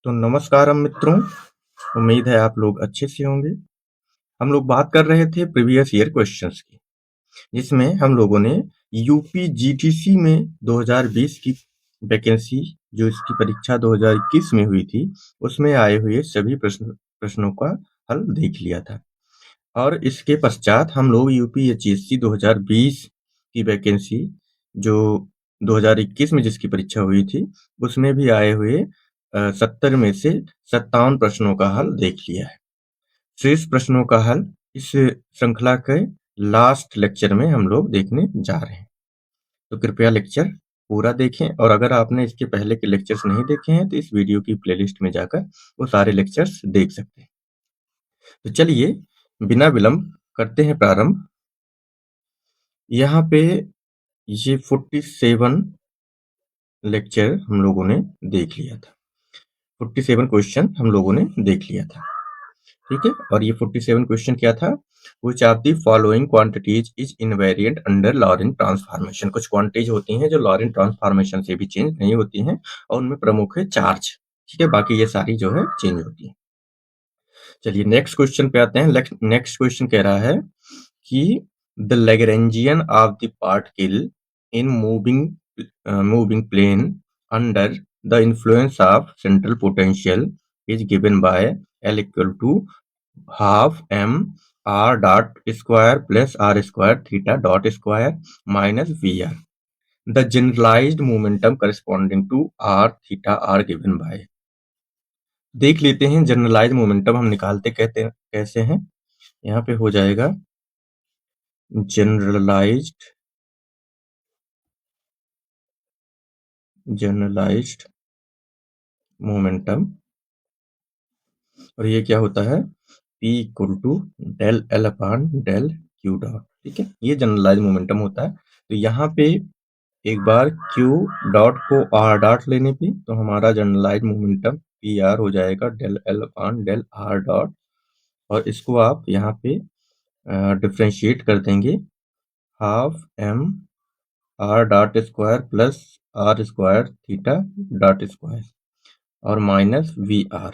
तो नमस्कार मित्रों, उम्मीद है आप लोग अच्छे से होंगे। हम लोग बात कर रहे थे प्रीवियस ईयर क्वेश्चंस की, जिसमें हम लोगों ने यूपी जीटीसी में 2020 की वैकेंसी, जो इसकी परीक्षा 2021 में हुई थी, उसमें आए हुए सभी प्रश्नों का हल देख लिया था। और इसके पश्चात हम लोग यूपी एचएससी 2020 की वैकेंसी, जो 2021 में जिसकी परीक्षा हुई थी, उसमें भी आए हुए 70 में से 57 प्रश्नों का हल देख लिया है। शेष प्रश्नों का हल इस श्रृंखला के लास्ट लेक्चर में हम लोग देखने जा रहे हैं। तो कृपया लेक्चर पूरा देखें, और अगर आपने इसके पहले के लेक्चर्स नहीं देखे हैं तो इस वीडियो की प्लेलिस्ट में जाकर वो सारे लेक्चर्स देख सकते हैं। तो चलिए बिना विलंब करते हैं प्रारंभ। यहाँ पे ये 47 लेक्चर हम लोगों ने देख लिया था, 47 क्वेश्चन हम लोगों ने देख लिया था, ठीक है। और ये 47 क्वेश्चन क्या था? विच of the following quantities is invariant under Laurent transformation. कुछ क्वांटिटीज होती हैं जो लॉरेंट ट्रांसफॉर्मेशन से भी चेंज नहीं होती हैं, और उनमें प्रमुख है चार्ज, ठीक है। बाकी ये सारी जो है चेंज होती है। चलिए नेक्स्ट क्वेश्चन पे आते हैं। नेक्स्ट क्वेश्चन कह रहा है कि the Lagrangian of the particle in moving plane under the influence of central potential is given by L equal to half m r dot square plus r square theta dot square minus VR. The generalized momentum corresponding to r theta are given by. देख लेते हैं generalise momentum हम निकालते कैसे हैं। यहाँ पे हो जाएगा जनरलाइज्ड मोमेंटम, और ये क्या होता है? P equal to del L upon del Q dot, ठीक है। ये जनरलाइज मोमेंटम होता है। तो यहाँ पे एक बार Q डॉट को R डॉट लेने पे तो हमारा जनरलाइज मोमेंटम PR हो जाएगा del L upon del R dot, और इसको आप यहाँ पे डिफ्रेंशिएट कर देंगे half m r dot square plus r square theta dot square और माइनस VR.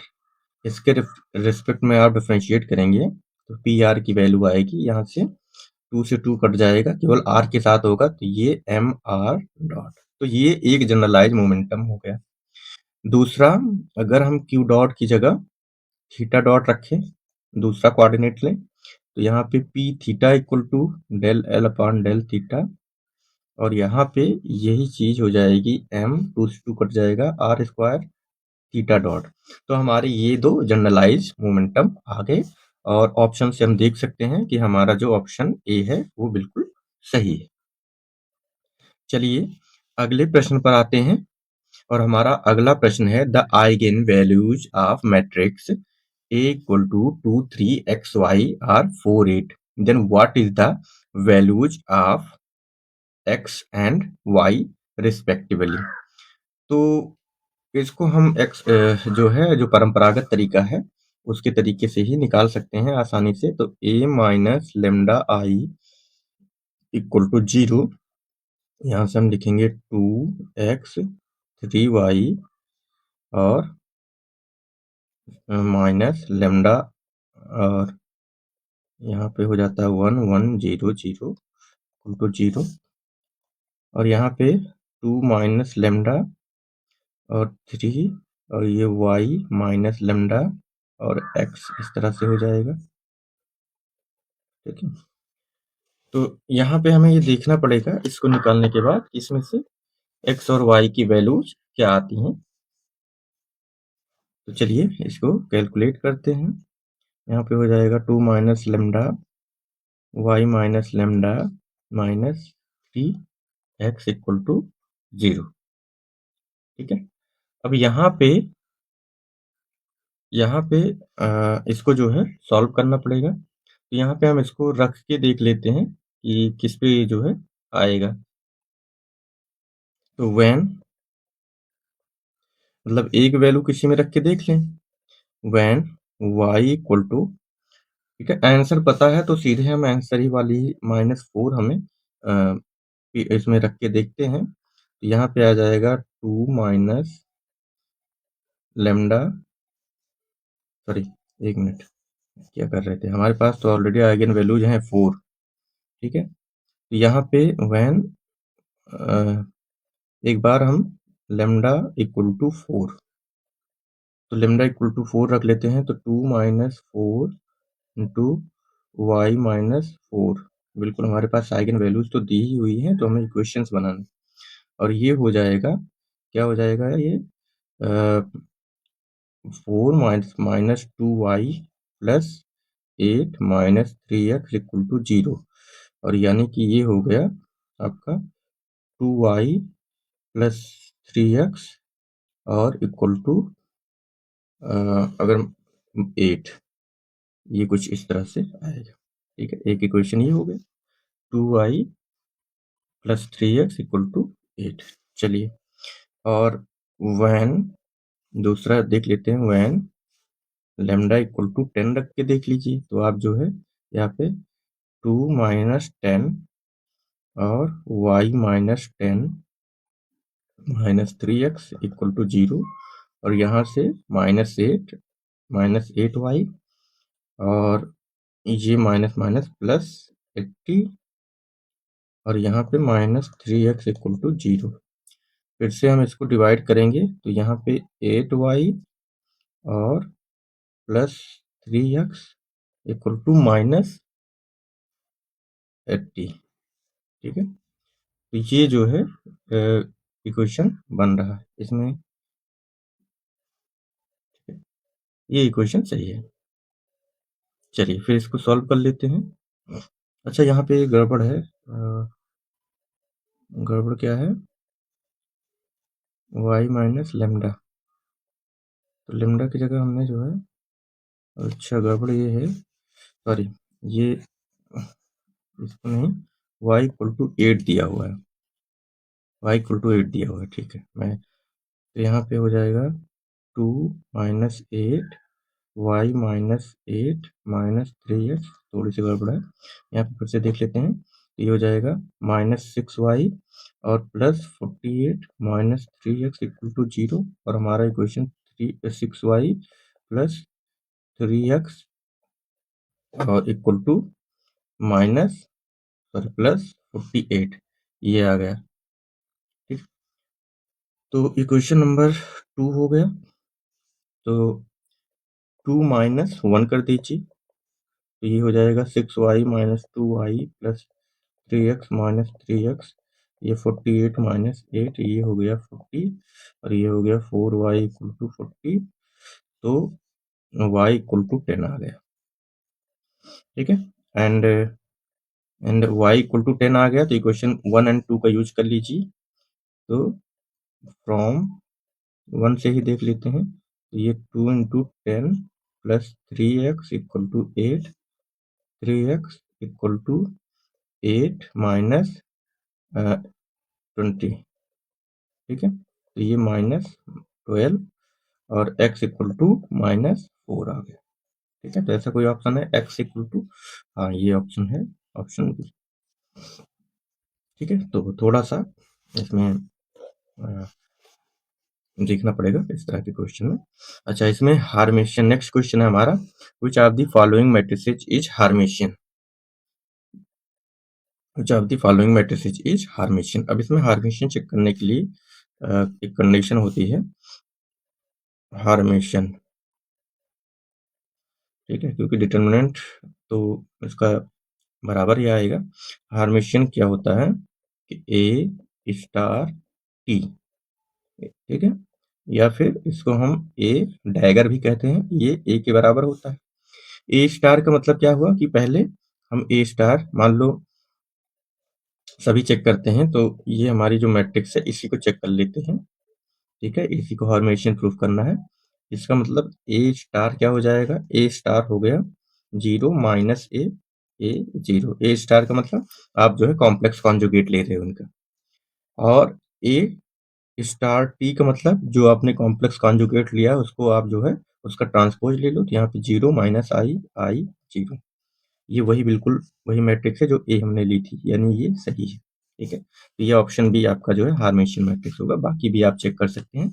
इसके रिस्पेक्ट में आप डिफ्रेंशिएट करेंगे तो PR की वैल्यू आएगी, यहाँ से 2 से 2 कट जाएगा, केवल R के साथ होगा, तो ये mr डॉट। तो ये एक जनरलाइज मोमेंटम हो गया। दूसरा, अगर हम Q डॉट की जगह थीटा डॉट रखें, दूसरा कोऑर्डिनेट लें, तो यहाँ पे P theta equal to del L upon del theta, और यहाँ पे यही चीज हो जाएगी m 2 से 2 कट जाएगा R स्क्वायर थीटा डॉट। तो हमारे ये दो जनरलाइज मोमेंटम आ गए, और ऑप्शन से हम देख सकते हैं कि हमारा जो ऑप्शन ए है वो बिल्कुल सही है। चलिए अगले प्रश्न पर आते हैं, और हमारा अगला प्रश्न है the eigen values of matrix A equal to 2 3 x y are 4 8, then what is the values of x and y respectively? तो इसको हम x जो है, जो परंपरागत तरीका है उसके तरीके से ही निकाल सकते हैं आसानी से। तो a minus lambda I equal to 0, यहाँ से हम लिखेंगे 2x 3y और माइनस लेमडा, और यहाँ पे हो जाता है 1 1 0 0 इक्वल टू 0, और यहाँ पे 2 माइनस लेमडा और 3, और ये y माइनस लेमडा और x इस तरह से हो जाएगा, ठीक है। तो यहाँ पे हमें ये देखना पड़ेगा इसको निकालने के बाद इसमें से x और y की वैल्यूज क्या आती हैं। तो चलिए इसको कैलकुलेट करते हैं। यहाँ पे हो जाएगा 2 minus lambda y minus lambda minus 3x equal to 0, ठीक है। अब यहाँ पे इसको जो है सॉल्व करना पड़ेगा। तो यहाँ पे हम इसको रख के देख लेते हैं कि किस पे जो है आएगा। तो व्हेन, मतलब एक वैल्यू किसी में रख के देख लें, व्हेन y इक्वल टू, ठीक है। आंसर पता है तो सीधे हम आंसर ही वाली -4 हमें इसमें रख के देखते हैं। तो यहाँ पे आ जाएगा 2 माइनस लेमडा सॉरी, 1 मिनट, क्या कर रहे थे, हमारे पास तो ऑलरेडी आइगन वैल्यूज हैं 4, ठीक है। तो यहाँ पे व्हेन एक बार हम लेमडा इक्वल टू 4, तो लेमडा इक्वल टू 4 रख लेते हैं, तो 2 माइनस 4 इंटू वाई माइनस 4, बिल्कुल हमारे पास आइगन वैल्यूज तो दी ही हुई हैं, तो हमें इक्वेशंस बनाना, और ये हो जाएगा, क्या हो जाएगा ये, 4 minus 2y plus 8 minus 3x equal to 0, और यानी कि ये हो गया आपका 2y प्लस 3x और इक्वल टू अगर 8, ये कुछ इस तरह से आएगा, ठीक है। एक इक्वेशन ये हो गया 2y plus 3x equal to 8। चलिए, और व्हेन दूसरा देख लेते हैं, व्हेन लेमडा इक्वल टू 10 रख के देख लीजिए, तो आप जो है यहाँ पे 2 माइनस 10 और y minus 10 minus 3x equal to 0, और यहाँ से माइनस 8y, और ये माइनस माइनस प्लस 80, और यहाँ पे माइनस 3x इक्वल टू 0। फिर से हम इसको डिवाइड करेंगे, तो यहाँ पे 8y और plus 3x equal to minus 80, ठीक है। तो ये जो है इक्वेशन बन रहा है इसमें, ये इक्वेशन सही है। चलिए फिर इसको सॉल्व कर लेते हैं। अच्छा, यहाँ पे गड़बड़ है, गड़बड़ क्या है, y माइनस लेमडा, तो लेमडा की जगह हमने जो है, अच्छा गड़बड़ ये है, सॉरी, ये इसको नहीं, y इक्वल टू 8 दिया हुआ है, y इक्वल टू 8 दिया हुआ है, ठीक है। मैं तो यहाँ पे हो जाएगा 2 minus 8 y minus 8 minus 3x, थोड़ी सी गड़बड़ है, यहाँ पे फिर से देख लेते हैं, ये हो जाएगा माइनस 6y और plus 48 minus 3x equal to 0, और हमारा इक्वेशन 6y प्लस 3x और equal to minus, sorry, plus 48, ये आ गया, ठीक। तो इक्वेशन नंबर 2 हो गया, तो 2 माइनस 1 कर दीजिए, तो ये हो जाएगा 6y minus 2y plus 3x minus 3x, ये 48 माइनस 8, ये हो गया 40, और ये हो गया 4y इक्वल टू 40, तो y इक्वल टू 10 आ गया, ठीक है। एंड y इक्वल टू 10 आ गया, तो इक्वेशन 1 एंड 2 का यूज कर लीजिए, तो फ्रॉम 1 से ही देख लेते हैं, तो ये 2 into 10 plus 3x equal to 8, 3x equal to 8 minus 20, ठीक है। तो ये माइनस 12 और x इक्वल टू माइनस 4 आ गया, ठीक है। तो ऐसा कोई ऑप्शन है x इक्वल टू, हाँ ये ऑप्शन है, ऑप्शन बी, ठीक है। तो थोड़ा सा इसमें देखना पड़ेगा इस तरह के क्वेश्चन में। अच्छा, इसमें हार्मेशियन, नेक्स्ट क्वेश्चन है हमारा, which of the following matrices is Hermitian, which of the following matrices is Hermitian. अब इसमें हार्मेशियन चेक करने के लिए एक कंडीशन होती है, हार्मेशियन, ठीक है, क्योंकि डिटर्मिनेंट तो इसका बराबर ही आएगा। हार्मेशियन क्या होता है कि ए स्टार टी, ठीक है, या फिर इसको हम ए डैगर भी कहते हैं, ये ए के बराबर होता है। ए स्टार का मतलब क्या हुआ कि पहले हम ए स्टार मान लो सभी चेक करते हैं, तो ये हमारी जो मैट्रिक्स है इसी को चेक कर लेते हैं, ठीक है, इसी को हार्मेशियन प्रूफ करना है। इसका मतलब ए स्टार क्या हो जाएगा, ए स्टार हो गया 0 माइनस ए, ए 0, ए स्टार का मतलब आप जो है कॉम्प्लेक्स कॉन्जुगेट ले रहे हो उनका, और ए स्टार टी का मतलब जो आपने कॉम्प्लेक्स कॉन्जुगेट लिया उसको आप जो है उसका ट्रांसपोज ले लो, तो यहाँ पे 0 माइनस आई, आई 0, ये वही बिल्कुल वही मैट्रिक्स है जो ए हमने ली थी, यानी ये सही है, ठीक है। तो ये ऑप्शन बी आपका जो है हार्मेशियन मैट्रिक्स होगा, बाकी भी आप चेक कर सकते हैं।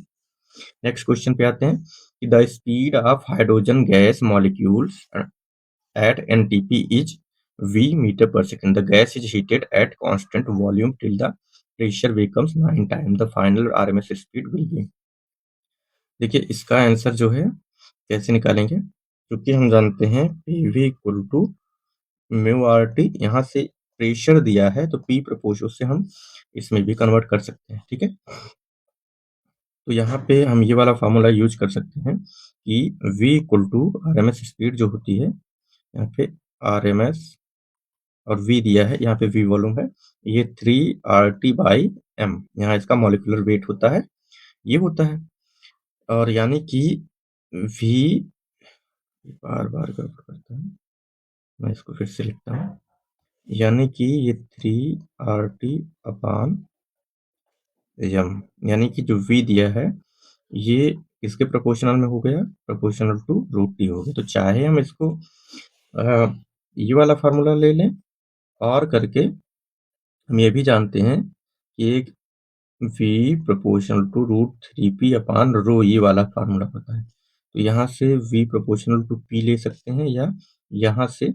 नेक्स्ट क्वेश्चन पे आते हैं, the speed of hydrogen gas molecules at NTP is V meter per second. The gas is heated at constant volume till the pressure becomes 9 times. The final RMS speed will be. देखिए इसका answer जो है कैसे निकालेंगे, क्योंकि हम जानते हैं PV equal to mu R T, यहाँ से प्रेशर दिया है तो P प्रपोज से हम इसमें भी कन्वर्ट कर सकते हैं। ठीक है, तो यहाँ पे हम ये वाला फार्मूला यूज कर सकते हैं कि V equal to RMS speed जो होती है, यहाँ पे RMS और V दिया है, यहाँ पे V वॉल्यूम है, ये 3RT/m, यहाँ इसका मॉलिक्यूलर वेट होता है, ये होता है। और यानी कि V बार बार गड़बड़ करता है, मैं इसको फिर से लिखता हूँ, यानी कि ये 3RT/m, यानी कि जो V दिया है ये किसके प्रोपोर्शनल में हो गया, प्रोपोर्शनल टू √T हो गया। तो चाहे हम इसको ये वाला फार्मूला ले लें, और करके हम ये भी जानते हैं कि एक V प्रोपोर्शनल टू √3P/ρ ये वाला फार्मूला होता है। तो यहाँ से V प्रोपोर्शनल टू P ले सकते हैं, या यहाँ से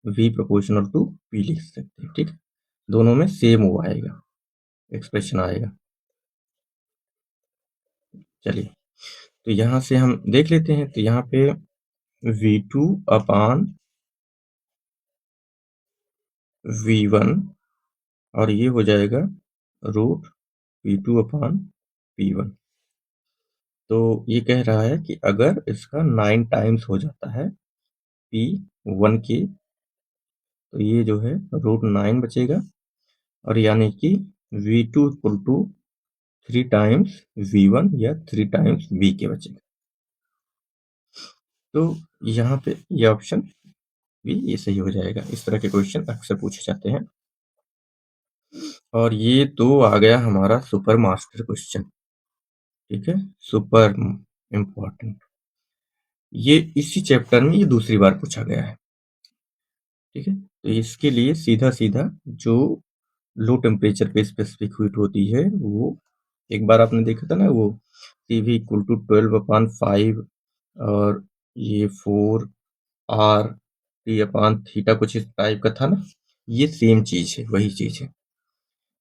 V प्रोपोर्शनल टू P लिख सकते हैं। ठीक, दोनों में सेम वो आएगा, एक्सप्रेशन आएगा। चलिए, तो यहाँ से हम देख लेते हैं। तो यहाँ पे V2/V1 और ये हो जाएगा √P2/P1। तो ये कह रहा है कि अगर इसका 9 टाइम्स हो जाता है P1 के, तो ये जो है √9 बचेगा, और यानी कि V2 equal to 3 times V1 या 3 टाइम्स V के बचेगा। तो यहाँ पे ये ऑप्शन भी ये सही हो जाएगा। इस तरह के क्वेश्चन अक्सर पूछे जाते हैं। और ये तो आ गया हमारा सुपर मास्टर क्वेश्चन। ठीक है, सुपर इम्पोर्टेंट, ये इसी चैप्टर में ये दूसरी बार पूछा गया है। ठीक है, तो इसके लिए सीधा सीधा जो लो टेम्परेचर पे स्पेसिफिक हीट होती है, वो एक बार आपने देखा था ना, वो CV इक्वल टू 12/5 और ये 4RT/θ कुछ इस टाइप का था ना, ये सेम चीज है, वही चीज है।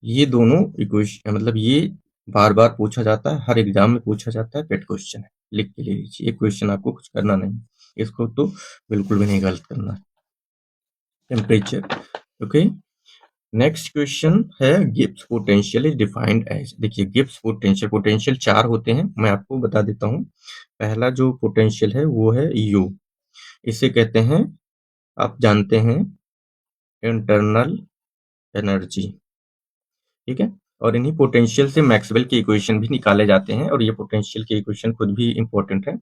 ये दोनों इक्वेशन मतलब ये बार बार पूछा जाता है, हर एग्जाम में पूछा जाता है, पेट क्वेश्चन है, लिख के ले लीजिए। ये क्वेश्चन आपको कुछ करना नहीं, इसको तो बिल्कुल भी नहीं गलत करना है। Temperature, okay. नेक्स्ट क्वेश्चन है Gibbs potential is defined as. देखिए गिब्स पोटेंशियल, पोटेंशियल 4 होते हैं, मैं आपको बता देता हूँ। पहला जो पोटेंशियल है वो है U, इसे कहते हैं, आप जानते हैं, इंटरनल एनर्जी। ठीक है, और इन्हीं पोटेंशियल से मैक्सवेल के इक्वेशन भी निकाले जाते हैं, और ये पोटेंशियल के इक्वेशन खुद भी इंपॉर्टेंट है।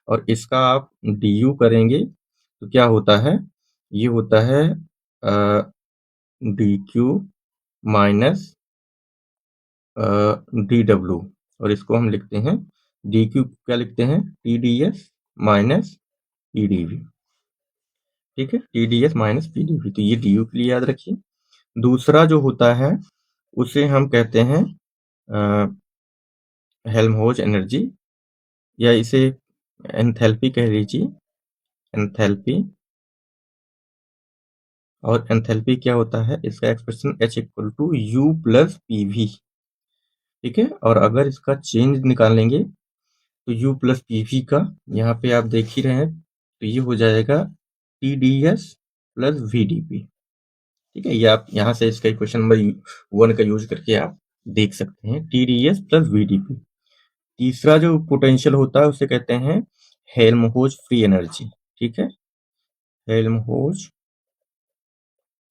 और इसका आप DU करेंगे तो क्या होता है, ये होता है DQ माइनस DW, और इसको हम लिखते हैं DQ, क्या लिखते हैं, TDS माइनस PDV। ठीक है, TDS माइनस PDV, तो ये DU के लिए याद रखिए। दूसरा जो होता है उसे हम कहते हैं हेल्महोल्ट्ज एनर्जी, या इसे एंथैल्पी कह लीजिए, एंथैल्पी। और एंथैल्पी क्या होता है, इसका expression H equal to U plus PV। ठीक है, और अगर इसका चेंज निकालेंगे तो U प्लस PV का, यहाँ पे आप देख ही रहे हैं, तो ये हो जाएगा TDS प्लस VDP। ठीक है, ये आप यहाँ से इसका इक्वेशन नंबर 1 का यूज करके आप देख सकते हैं, TDS प्लस VDP। तीसरा जो पोटेंशियल होता है उसे कहते हैं हेल्महोल्ट्ज फ्री एनर्जी। ठीक है, हेल्महोल्ट्ज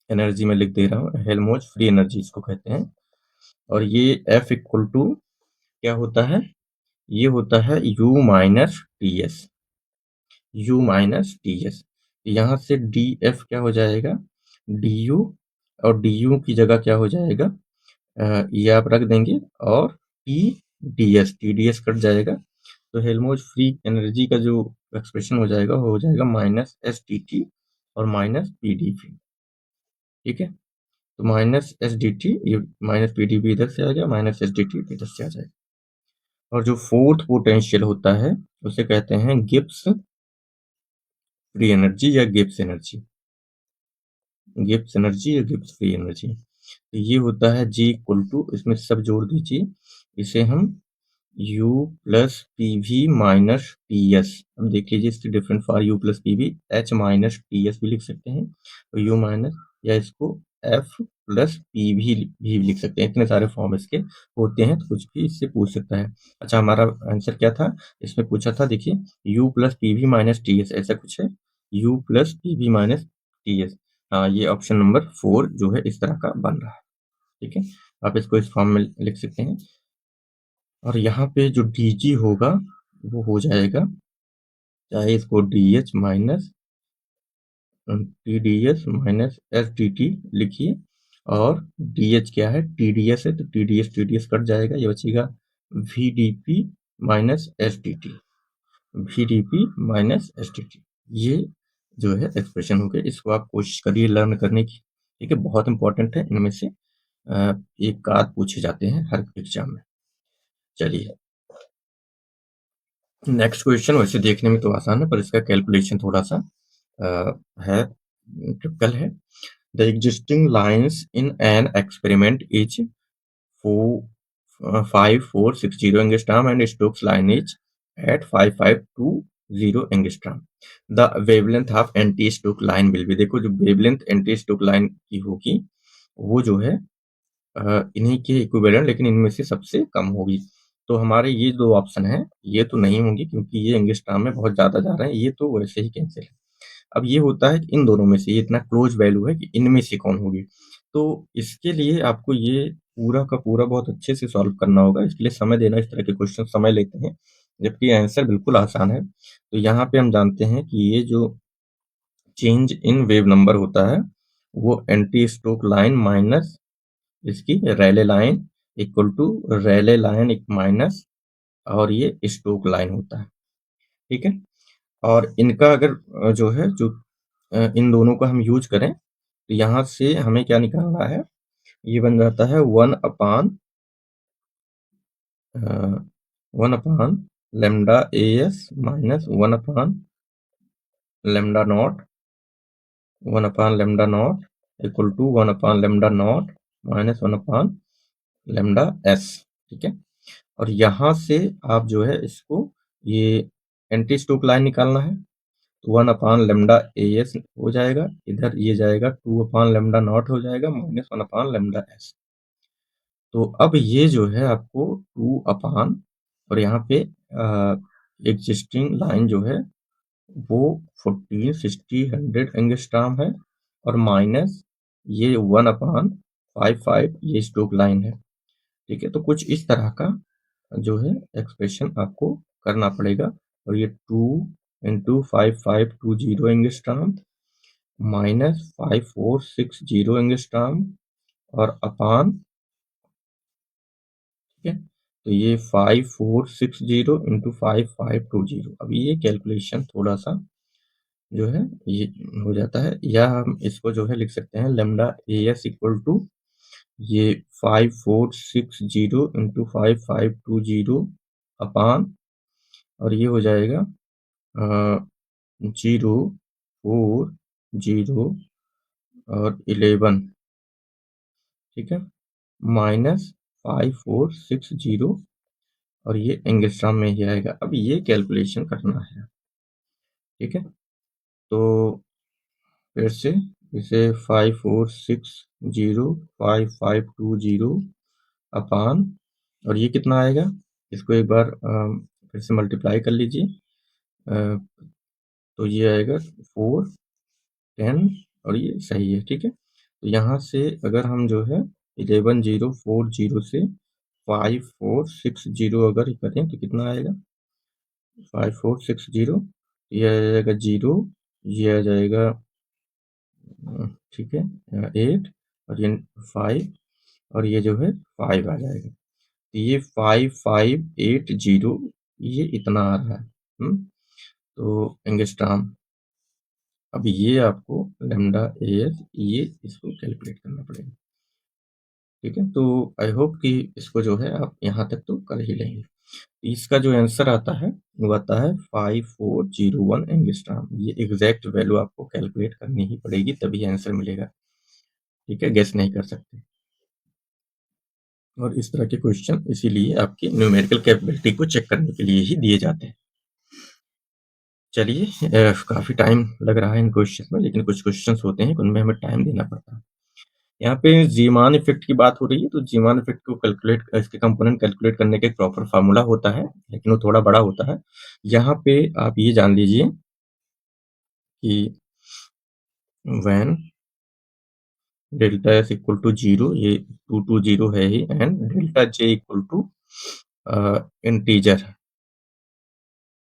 एनर्जी में लिख दे रहा हूँ, हेल्महोल्ट्ज फ्री एनर्जी इसको कहते हैं। और ये F इक्वल टू क्या होता है, ये होता है U minus TS, U minus TS। यहाँ से DF क्या हो जाएगा, DU, और DU की जगह क्या हो जाएगा, ये आप रख देंगे, और TDS कट जाएगा, तो हेल्महोल्ट्ज फ्री एनर्जी का जो एक्सप्रेशन हो जाएगा वो हो जाएगा माइनस STT और माइनस PdV। ठीक है, तो माइनस SDT, ये माइनस PdV इधर से आ गया, माइनस SDT इधर से आ जाएगा। और जो फोर्थ पोटेंशियल होता है उसे कहते हैं गिब्स फ्री एनर्जी या गिब्स एनर्जी, गिब्स एनर्जी या गिब्स फ्री एनर्जी। तो ये होता है G इक्वल टू, इसमें सब जोड़ दीजिए, इसे हम U plus P V minus T S, अब देख लीजिए इससे different for U plus P V H minus T S भी लिख सकते हैं, और U माइनस, या इसको F प्लस पी भी लिख सकते हैं। इतने सारे फॉर्म इसके होते हैं, तो कुछ भी इससे पूछ सकता है। अच्छा, हमारा आंसर क्या था, इसमें पूछा था, देखिए U plus P V minus T S, ऐसा कुछ है, U plus P V minus T S. हाँ, ये ऑप्शन नंबर 4 जो है इस तरह का बन रहा है। ठीक है, आप इसको इस फॉर्म में लिख सकते हैं। और यहाँ पे जो डी जी होगा वो हो जाएगा, चाहे इसको D H minus T D S minus S D T लिखिए, और डी एच क्या है, टी डी एस है, तो टी डी एस कट जाएगा, ये बचेगा V D P minus S D T, V D P minus S D T. ये जो है एक्सप्रेशन हो गया, इसको आप कोशिश करिए लर्न करने की। ठीक है, बहुत इंपॉर्टेंट है, इनमें से एक आध पूछे जाते हैं हर एग्जाम में। चलिए नेक्स्ट क्वेश्चन, वैसे देखने में तो आसान है पर इसका कैलकुलेशन थोड़ा सा है, टिपिकल है। The existing lines in an experiment is 5460 angstrom and Stokes line is at 5520 angstrom. The wavelength of anti Stoke line will be, देखो जो वेवलेंथ एंटी स्टोक लाइन की होगी वो जो है इन्हीं के इक्विवेलेंट, लेकिन इनमें से सबसे कम होगी। तो हमारे ये दो ऑप्शन हैं, ये तो नहीं होंगे क्योंकि ये एंगस्ट्रॉम में बहुत ज़्यादा जा रहे हैं, ये तो वैसे ही कैंसिल है। अब ये होता है कि इन दोनों में से ये इतना क्लोज वैल्यू है कि इनमें से कौन होगी। तो इसके लिए आपको ये पूरा का पूरा बहुत अच्छे से सॉल्व करना होगा, इसके लिए समय देना, इस तरह के क्वेश्चन समय लेते हैं, जबकि आंसर बिल्कुल आसान है। तो यहाँ पे हम जानते हैं कि ये जो चेंज इन वेव नंबर होता है वो एंटी स्टोक लाइन माइनस इसकी Rayleigh line equal to Rayleigh line एक माइनस और ये स्टोक लाइन होता है। ठीक है, और इनका अगर जो है जो इन दोनों का हम यूज करें तो यहाँ से हमें क्या निकालना है, ये बन जाता है 1 upon lambda A S minus 1 upon lambda naught equal to 1 upon lambda naught minus 1 upon lambda S. ठीक है, और यहाँ से आप जो है इसको ये एंटी स्टोक लाइन निकालना है, तो 1 अपान लेमडा ए एस हो जाएगा, इधर ये जाएगा 2 अपान लेमडा नॉट हो जाएगा माइनस 1 अपान लेमडा एस। तो अब ये जो है आपको 2 अपान, और यहाँ पे एग्जिस्टिंग लाइन जो है वो 14 60 100 एंगस्ट्रॉम है, और माइनस ये 1 अपान 55 ये स्टोक लाइन है। ठीक है, तो कुछ इस तरह का जो है एक्सप्रेशन आपको करना पड़ेगा, और ये 2 इंटू 5520 एंगस्ट्रॉम माइनस 5460 एंगस्ट्रॉम और अपान, ठीक है, तो ये 5460 इंटू 5520। अब ये कैलकुलेशन थोड़ा सा जो है ये हो जाता है, या हम इसको जो है लिख सकते हैं lambda A S equal to ये 5460 इंटू 5520 अपान, और ये हो जाएगा 0 4 0 और 11, ठीक है, माइनस 5460, और ये एंगस्ट्रॉम में ही आएगा। अब ये कैलकुलेशन करना है। ठीक है, तो फिर से इसे 5460 5520 अपान, और ये कितना आएगा, इसको एक बार फिर से मल्टीप्लाई कर लीजिए, तो ये आएगा 4 10, और ये सही है। ठीक है, तो यहाँ से अगर हम जो है 11040 से 5460 अगर करें तो कितना आएगा, 5460, ये आ जाएगा 0, ये आ जाएगा ठीक है 8, और ये 5, और ये जो है 5 आ जाएगा, तो ये 5580 ये इतना आ रहा है। तो एंगस्ट्रॉम, अब ये आपको लेमडा ए एस ये इसको कैलकुलेट करना पड़ेगा। ठीक है, तो आई होप कि इसको जो है आप यहाँ तक तो कर ही लेंगे। इसका जो आंसर आता है वो आता है 5401 एंगस्ट्रॉम। ये एग्जैक्ट वैल्यू आपको कैलकुलेट करनी ही पड़ेगी, तभी आंसर मिलेगा। ठीक है, गेस नहीं कर सकते। और इस तरह के क्वेश्चन इसीलिए आपकी न्यूमेरिकल कैपेबिलिटी को चेक करने के लिए ही दिए जाते हैं। चलिए, काफी टाइम लग रहा है इन क्वेश्चन में, लेकिन कुछ क्वेश्चन होते हैं उनमें हमें टाइम देना पड़ता है। यहाँ पे जीमान इफेक्ट की बात हो रही है, तो जीमान इफेक्ट को कैलकुलेट, इसके कंपोनेंट कैलकुलेट करने का एक प्रॉपर फार्मूला होता है, लेकिन वो थोड़ा बड़ा होता है। यहाँ पे आप ये जान लीजिए कि when delta S equal to 0, ये 2 है ही, and delta J equal to integer.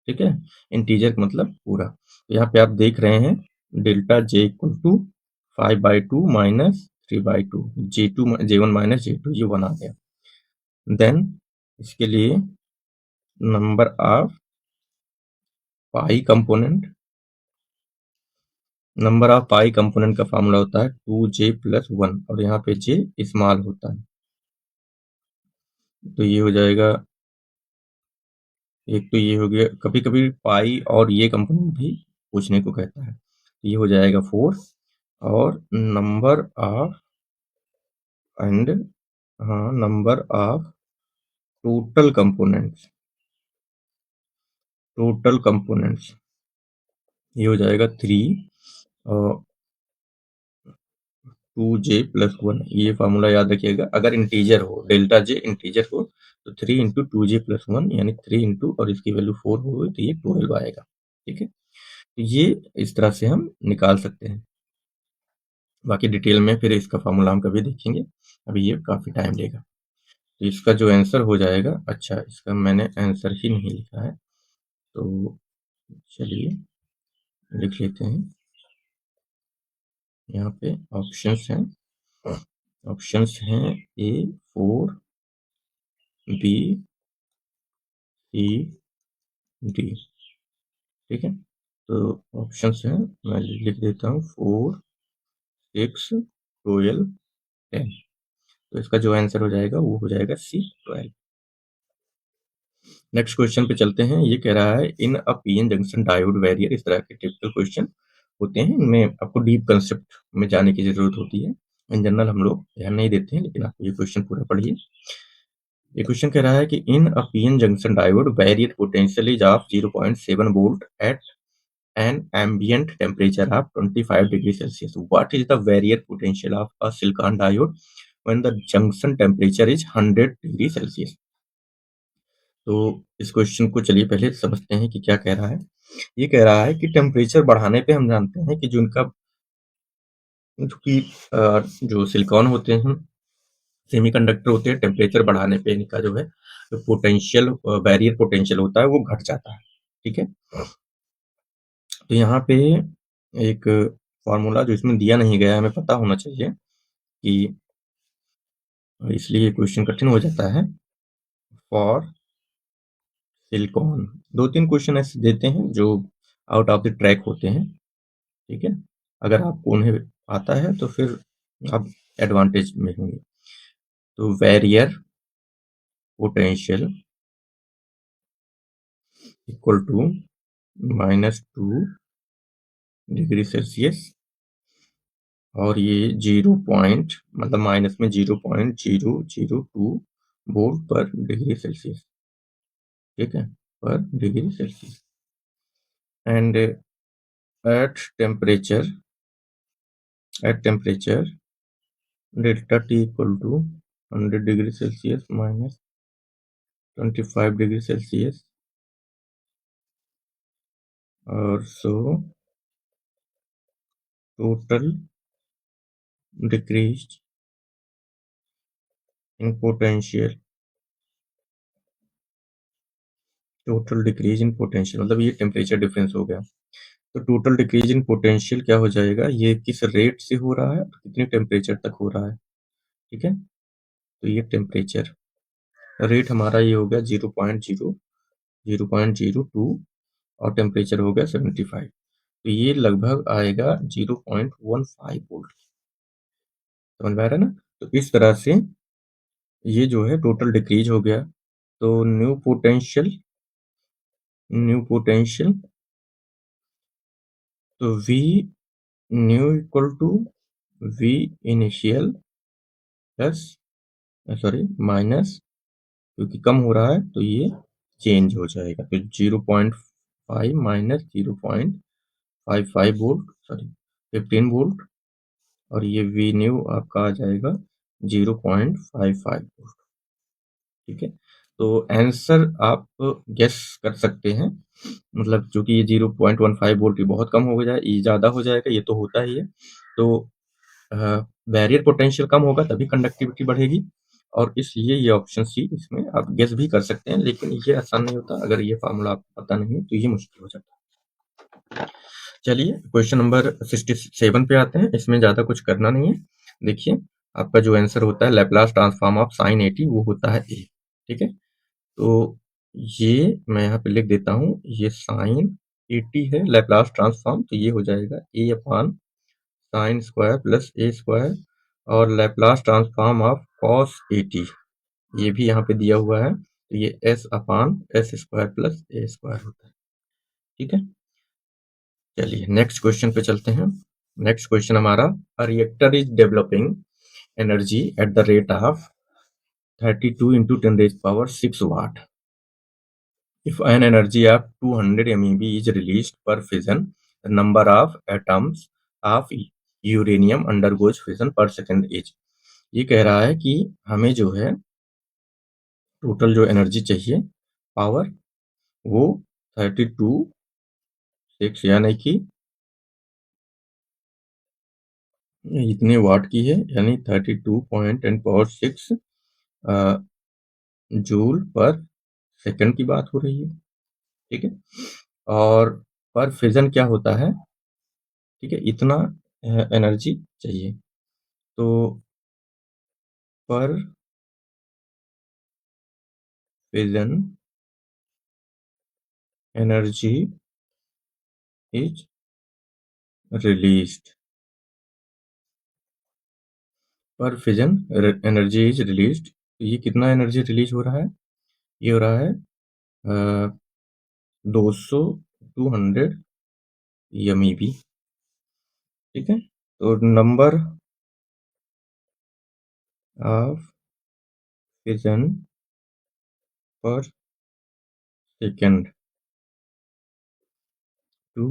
ठीक है, इंटीजर मतलब पूरा। तो यहाँ पे आप देख रहे हैं delta J equal to 5/2 minus 3/2, J1 minus J2, ये 1 आ गया। देन इसके लिए number of pi component, number of pi component का फॉर्मूला होता है 2J+1, और यहाँ पे J स्मॉल होता है। तो ये हो जाएगा, एक तो ये हो गया, कभी कभी पाई और ये कंपोनेंट भी पूछने को कहता है। तो ये हो जाएगा 4, और नंबर ऑफ एंड हाँ, number of total components, total components ये हो जाएगा 3 और 2J+1। ये फार्मूला याद रखिएगा, अगर इंटीजर हो, डेल्टा जे इंटीजर हो, तो 3 इंटू 2J+1 यानी 3 इंटू, और इसकी वैल्यू 4 हो, तो ये 12 आएगा। ठीक है, तो ये इस तरह से हम निकाल सकते हैं। बाकी डिटेल में फिर इसका फार्मूला हम कभी देखेंगे, अभी ये काफ़ी टाइम लेगा। तो इसका जो आंसर हो जाएगा, अच्छा इसका मैंने आंसर ही नहीं लिखा है, तो चलिए लिख लेते हैं। यहाँ पे ऑप्शंस हैं, ऑप्शंस हैं A4 B C D। ठीक है, तो ऑप्शंस हैं, मैं लिख देता हूँ 4 6 12 10। तो इसका जो आंसर हो जाएगा वो हो जाएगा C 12। नेक्स्ट क्वेश्चन पे चलते हैं। ये कह रहा है in a PN junction diode barrier, इस तरह के टिपिकल क्वेश्चन होते हैं, इनमें आपको डीप कंसेप्ट में जाने की जरूरत होती है। इन जनरल हम लोग ध्यान नहीं देते हैं, लेकिन आप ये क्वेश्चन पूरा पढ़िए। ये क्वेश्चन कह रहा है कि in a PN junction diode barrier potential is of 0.7 volt at an ambient temperature of 25 degrees Celsius. What is the barrier potential of a silicon diode when the junction temperature is 100 degree Celsius? तो इस question को चलिए पहले समझते हैं कि क्या कह रहा है। ये कह रहा है कि टेम्परेचर बढ़ाने पे हम जानते हैं कि जो इनका जो सिलिकॉन होते हैं, सेमीकंडक्टर होते हैं, टेम्परेचर बढ़ाने पे इनका जो है जो पोटेंशियल, बैरियर पोटेंशियल होता है, वो घट जाता है। ठीक है, तो यहाँ पे एक फॉर्मूला जो इसमें दिया नहीं गया है, हमें पता होना चाहिए, कि इसलिए क्वेश्चन कठिन हो जाता है। फॉर सिलिकॉन 2-3 क्वेश्चन ऐसे देते हैं जो आउट ऑफ द ट्रैक होते हैं। ठीक है, अगर आपको उन्हें आता है तो फिर आप एडवांटेज में होंगे। तो barrier potential equal to -2 degree Celsius, और ये 0 पॉइंट मतलब माइनस में 0.002 वोल्ट पर डिग्री सेल्सियस। ठीक है, पर degree Celsius, and at temperature delta T equal to 100 degree Celsius minus 25 degree Celsius, और so total decrease in potential, total decrease in potential मतलब ये टेम्परेचर डिफरेंस हो गया। तो टोटल डिक्रीज इन पोटेंशियल क्या हो जाएगा, ये किस रेट से हो रहा है, कितने टेम्परेचर तक हो रहा है। ठीक है, तो ये टेम्परेचर रेट हमारा ये हो गया 0.02, और टेम्परेचर हो गया 75, तो ये लगभग आएगा 0.15 वोल्ट। समझ में आ रहा है ना? तो इस तरह से ये जो है टोटल डिक्रीज हो गया। तो न्यू पोटेंशियल तो V new equal to V initial plus minus, क्योंकि कम हो रहा है तो ये चेंज हो जाएगा, तो 0.5 माइनस 0.55 वोल्ट 15 वोल्ट, और ये V न्यू आपका आ जाएगा 0.55 वोल्ट। ठीक है, तो आंसर आप गेस कर सकते हैं, मतलब चूंकि ये 0.15 वोल्ट बहुत कम हो जाए, ये ज़्यादा हो जाएगा, ये तो होता ही है। तो बैरियर पोटेंशियल कम होगा तभी कंडक्टिविटी बढ़ेगी, और इसलिए ये ऑप्शन सी इसमें आप गेस भी कर सकते हैं, लेकिन ये आसान नहीं होता। अगर ये फार्मूला आपको पता नहीं है तो ये मुश्किल हो जाता है। चलिए क्वेश्चन नंबर 67 पे आते हैं। इसमें ज़्यादा कुछ करना नहीं है। देखिए, आपका जो आंसर होता है लैपलास ट्रांसफॉर्म ऑफ साइन 80, वो होता है ए। ठीक है, तो ये मैं यहाँ पे लिख देता हूँ, ये साइन 80 है लैपलास ट्रांसफॉर्म, तो ये हो जाएगा ए अपान sine square plus A square, और लैपलास ट्रांसफॉर्म ऑफ कॉस 80 ये भी यहाँ पे दिया हुआ है, तो ये S upon S square plus A square होता है। ठीक है, चलिए नेक्स्ट क्वेश्चन पे चलते हैं। नेक्स्ट क्वेश्चन हमारा, a reactor is developing energy at the rate of 32 into 10 raised power 6 watt. If an energy of 200 MeV is released per fission, the number of atoms of uranium undergoes fission per second is। ये कह रहा है कि हमें जो है total जो energy चाहिए पावर, वो 32.6 यानी कि इतने वाट की है, यानी 32.10 पावर 6 जूल पर सेकंड की बात हो रही है। ठीक है, और पर फिजन क्या होता है, ठीक है, इतना एनर्जी चाहिए, तो पर फिजन एनर्जी इज रिलीज्ड, पर फिजन एनर्जी इज रिलीज्ड, तो ये कितना एनर्जी रिलीज हो रहा है, ये हो रहा है 200 MeV। ठीक है, तो number of fission per second to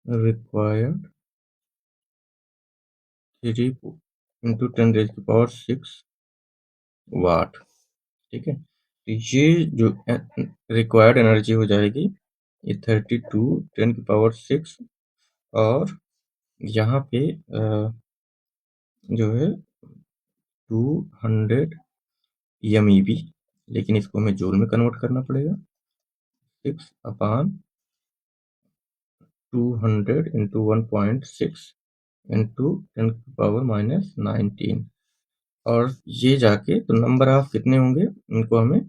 required 3 into 10 raised to power 6 watt. ठीक है, तो ये जो रिक्वायर्ड एनर्जी हो जाएगी ये 32 10 की पावर 6, और यहाँ पे जो है 200 MeV, लेकिन इसको हमें जूल में कन्वर्ट करना पड़ेगा। 6 अपान 200 into 1.6 into 10 की पावर -19, और ये जाके तो नंबर ऑफ कितने होंगे, इनको हमें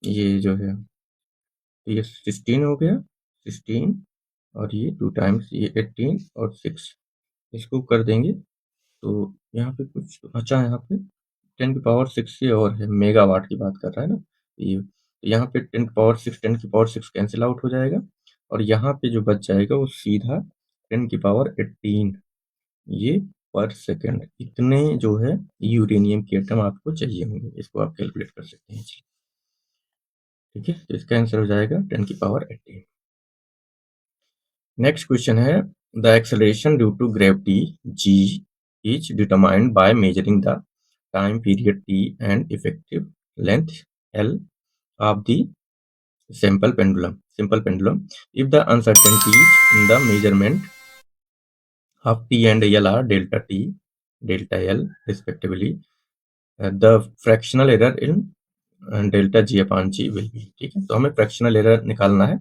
ये जो है ये 16 हो गया, 16, और ये 2 टाइम्स ये 18 और 6, इसको कर देंगे तो यहाँ पे कुछ अच्छा, यहाँ पे 10 की पावर 6 से और है, मेगावाट की बात कर रहा है ना ये, तो यहाँ पे 10 की पावर 6 कैंसिल आउट हो जाएगा, और यहाँ पे जो बच जाएगा वो सीधा 10 की पावर 18 ये पर सेकंड, इतने जो है यूरेनियम के एटम आपको चाहिए होंगे, इसको आप कैलकुलेट कर सकते हैं। ठीक है, तो इसका आंसर हो जाएगा 10 की पावर 18। नेक्स्ट क्वेश्चन है, the acceleration due to gravity g is determined by measuring the time period t and effective length l of the simple pendulum if the uncertainties in the measurement of t and l are delta t delta l respectively, the fractional error in delta g upon g will be. ठीक है, तो हमें fractional error निकालना है,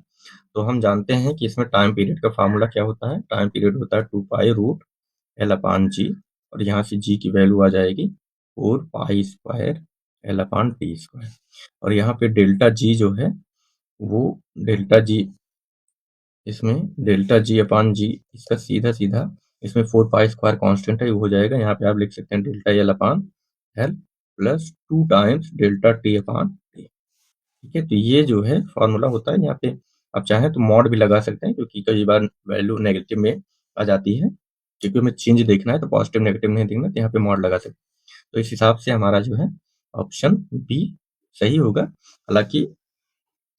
तो हम जानते हैं कि इसमें टाइम पीरियड का फार्मूला क्या होता है, टाइम पीरियड होता है 2π√L अपान जी, और यहाँ से जी की वैल्यू आ जाएगी 4π² L अपान टी स्क्वायर, और यहाँ पे डेल्टा जी जो है वो डेल्टा जी, इसमें डेल्टा जी अपान जी, इसका सीधा सीधा इसमें 4π² कांस्टेंट है, वो हो जाएगा, यहाँ पे आप लिख सकते हैं delta L upon L plus 2 times delta T upon T. ठीक है, तो ये जो है फॉर्मूला होता है। यहाँ पे आप चाहें तो मॉड भी लगा सकते हैं, क्योंकि कई बार वैल्यू नेगेटिव में आ जाती है, क्योंकि हमें चेंज देखना है तो पॉजिटिव नेगेटिव नहीं देखना, तो यहाँ पे मॉड लगा सकते हैं। तो इस हिसाब से हमारा जो है ऑप्शन बी सही होगा। हालांकि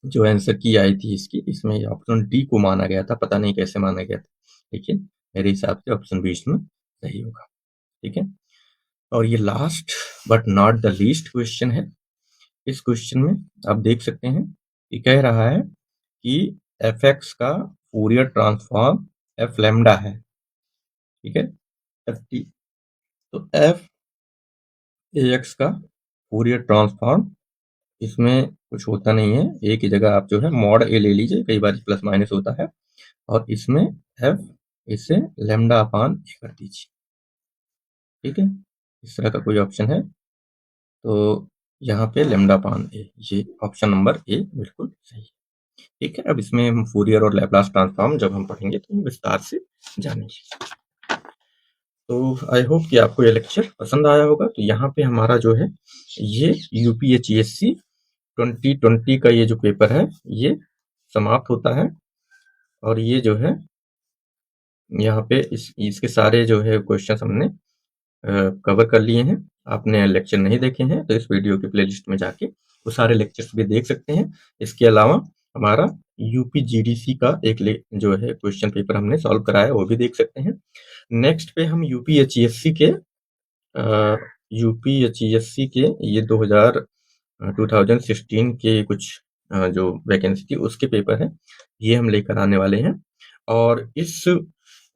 जो आंसर की आई थी इसकी, इसमें ऑप्शन डी को माना गया था, पता नहीं कैसे माना गया था, लेकिन मेरे हिसाब से ऑप्शन बी इसमें सही होगा। ठीक है, और ये last but not the least question है। इस क्वेश्चन में आप देख सकते हैं कि कह रहा है कि एफ एक्स का फूरियर ट्रांसफॉर्म एफ लैम्डा है। ठीक है, एफ टी, तो एफ ए एक्स का फूरियर ट्रांसफॉर्म, इसमें कुछ होता नहीं है, एक ही जगह आप जो है मॉड ए ले लीजिए, कई बार प्लस माइनस होता है, और इसमें एफ इसे लैम्डा अपान ए कर दीजिए। ठीक है, इस तरह का कोई ऑप्शन है तो यहाँ पे लैम्डा अपान ए, ये ऑप्शन नंबर ए बिल्कुल सही है। ठीक है, अब इसमें हम फूरियर और लैप्लास ट्रांसफॉर्म जब हम पढ़ेंगे तो हम विस्तार से जानेंगे। तो आई होप कि आपको ये लेक्चर पसंद आया होगा। तो यहाँ पे हमारा जो है ये यूपीएचईएससी 2020 का ये जो पेपर है ये समाप्त होता है, और ये जो है यहाँ पे इसके सारे जो है क्वेश्चन हमने कवर कर लिए हैं। आपने लेक्चर नहीं देखे हैं तो इस वीडियो के प्लेलिस्ट में जाके वो सारे लेक्चर्स भी देख सकते हैं। इसके अलावा हमारा यूपी जीडीसी का एक जो है क्वेश्चन पेपर हमने सॉल्व कराया, वो भी देख सकते हैं। नेक्स्ट पे हम यूपीएचईएससी के ये 2016 के कुछ जो वैकेंसी थी उसके पेपर है, ये हम लेकर आने वाले हैं, और इस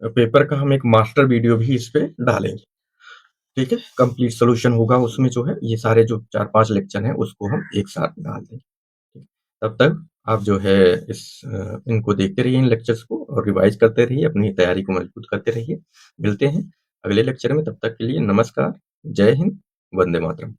पेपर का हम एक मास्टर वीडियो भी इस पे डालेंगे। ठीक है, कंप्लीट सोल्यूशन होगा उसमें, जो है ये सारे जो 4-5 लेक्चर हैं उसको हम एक साथ डाल देंगे। तब तक आप जो है इनको देखते रहिए, इन लेक्चर्स को, और रिवाइज करते रहिए, अपनी तैयारी को मजबूत करते रहिए। मिलते हैं अगले लेक्चर में, तब तक के लिए नमस्कार, जय हिंद, वंदे मातरम।